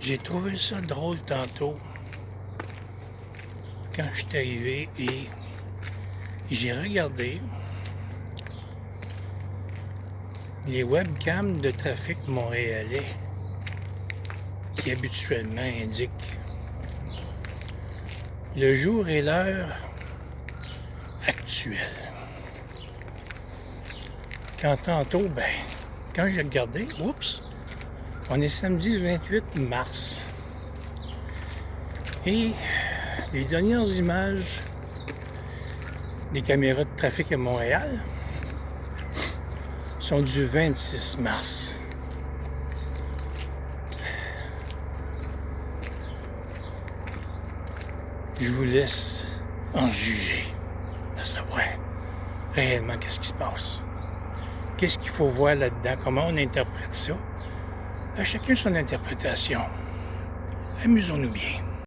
J'ai trouvé ça drôle tantôt quand je suis arrivé et j'ai regardé les webcams de trafic montréalais qui habituellement indiquent le jour et l'heure actuelle. Quand tantôt, quand j'ai regardé, on est samedi le 28 mars. Et les dernières images des caméras de trafic à Montréal sont du 26 mars. Je vous laisse en juger, à savoir réellement qu'est-ce qui se passe. Qu'est-ce qu'il faut voir là-dedans, comment on interprète ça. À chacun son interprétation. Amusons-nous bien.